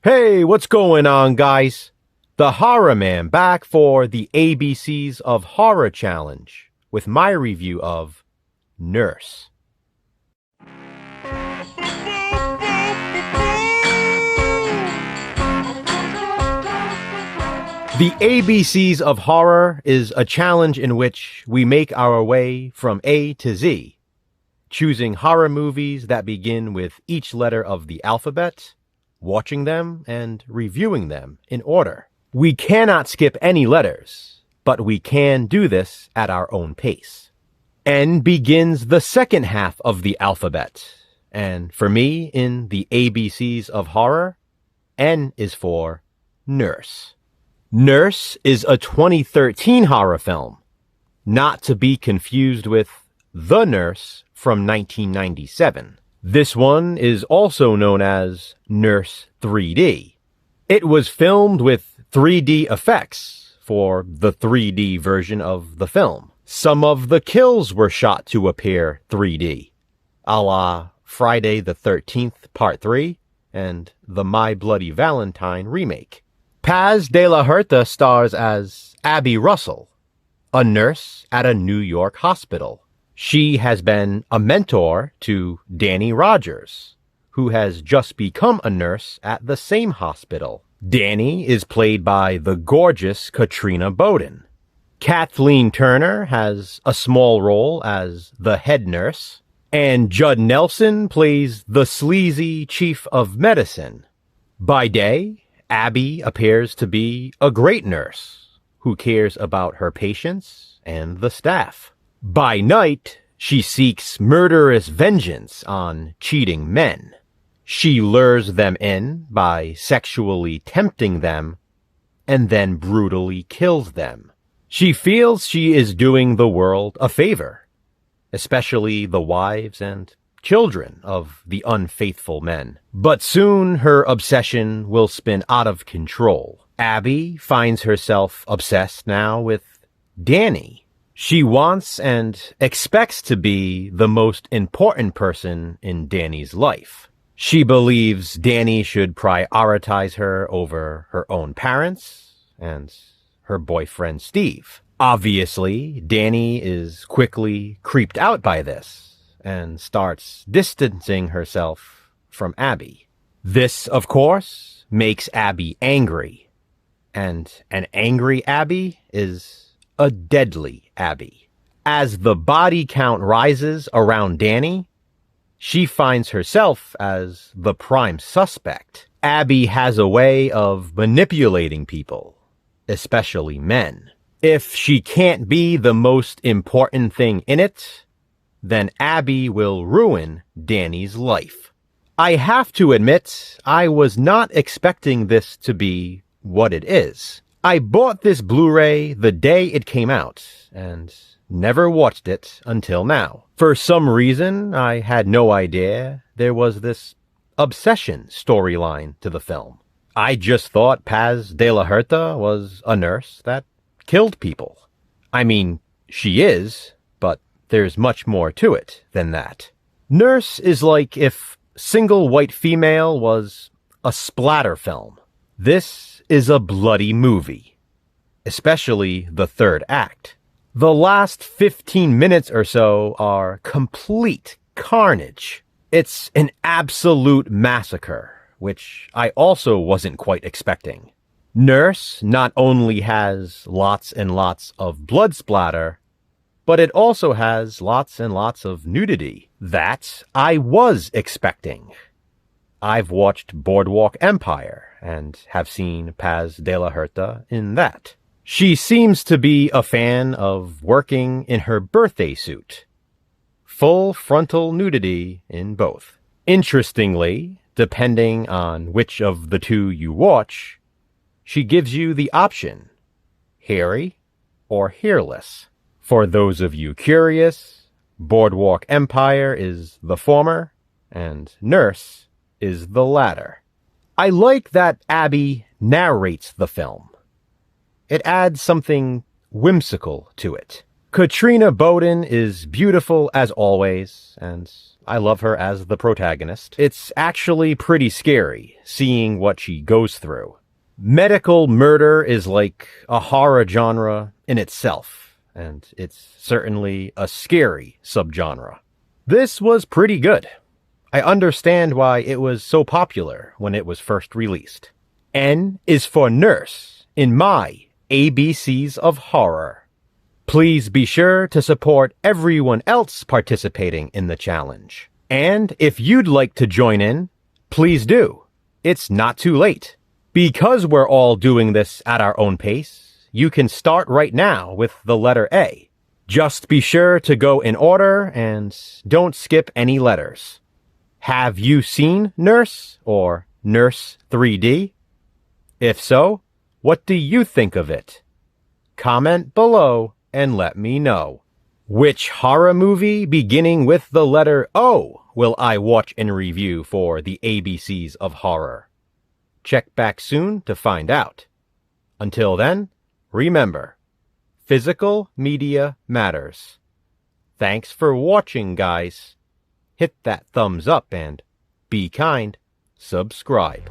Hey, what's going on, guys? The Horror Man back for the ABCs of Horror Challenge with my review of Nurse. The ABCs of Horror is a challenge in which we make our way from A to Z, choosing horror movies that begin with each letter of the alphabet, watching them and reviewing them in order. We cannot skip any letters, but we can do this at our own pace. N begins the second half of the alphabet, and for me, in the ABCs of Horror, N is for Nurse. Nurse is a 2013 horror film, not to be confused with The Nurse from 1997. This one is also known as Nurse 3D. It was filmed with 3D effects for the 3D version of the film. Some of the kills were shot to appear 3D, a la Friday the 13th Part 3 and the My Bloody Valentine remake. Paz de la Huerta stars as Abby Russell, a nurse at a New York hospital. She has been a mentor to Danny Rogers, who has just become a nurse at the same hospital. Danny is played by the gorgeous Katrina Bowden. Kathleen Turner has a small role as the head nurse, and Judd Nelson plays the sleazy chief of medicine. By day, Abby appears to be a great nurse who cares about her patients and the staff. By night, she seeks murderous vengeance on cheating men. She lures them in by sexually tempting them and then brutally kills them. She feels she is doing the world a favor, especially the wives and children of the unfaithful men. But soon her obsession will spin out of control. Abby finds herself obsessed now with Danny. She wants and expects to be the most important person in Danny's life. She believes Danny should prioritize her over her own parents and her boyfriend Steve. Obviously, Danny is quickly creeped out by this and starts distancing herself from Abby. This, of course, makes Abby angry, and an angry Abby is a deadly Abby. As the body count rises around Danny, she finds herself as the prime suspect. Abby has a way of manipulating people, especially men. If she can't be the most important thing in it, then Abby will ruin Danny's life. I have to admit, I was not expecting this to be what it is. I bought this Blu-ray the day it came out, and never watched it until now. For some reason, I had no idea there was this obsession storyline to the film. I just thought Paz de la Huerta was a nurse that killed people. I mean, she is, but there's much more to it than that. Nurse is like if Single White Female was a splatter film. This is a bloody movie, especially the third act. The last 15 minutes or so are complete carnage. It's an absolute massacre, which I also wasn't quite expecting. Nurse not only has lots and lots of blood splatter, but it also has lots and lots of nudity. That I was expecting. I've watched Boardwalk Empire and have seen Paz de la Huerta in that. She seems to be a fan of working in her birthday suit. Full frontal nudity in both. Interestingly, depending on which of the two you watch, she gives you the option, hairy or hairless. For those of you curious, Boardwalk Empire is the former, and Nurse is the latter. I like that Abby narrates the film. It adds something whimsical to it. Katrina Bowden is beautiful as always, and I love her as the protagonist. It's actually pretty scary, seeing what she goes through. Medical murder is like a horror genre in itself, and it's certainly a scary subgenre. This was pretty good. I understand why it was so popular when it was first released. N is for nurse in my ABCs of horror. Please be sure to support everyone else participating in the challenge. And if you'd like to join in, please do. It's not too late. Because we're all doing this at our own pace, you can start right now with the letter A. Just be sure to go in order and don't skip any letters. Have you seen Nurse or Nurse 3D? If so, what do you think of it? Comment below and let me know. Which horror movie beginning with the letter O will I watch and review for the ABCs of horror? Check back soon to find out. Until then, remember, physical media matters. Thanks for watching, guys. Hit that thumbs up and be kind. Subscribe.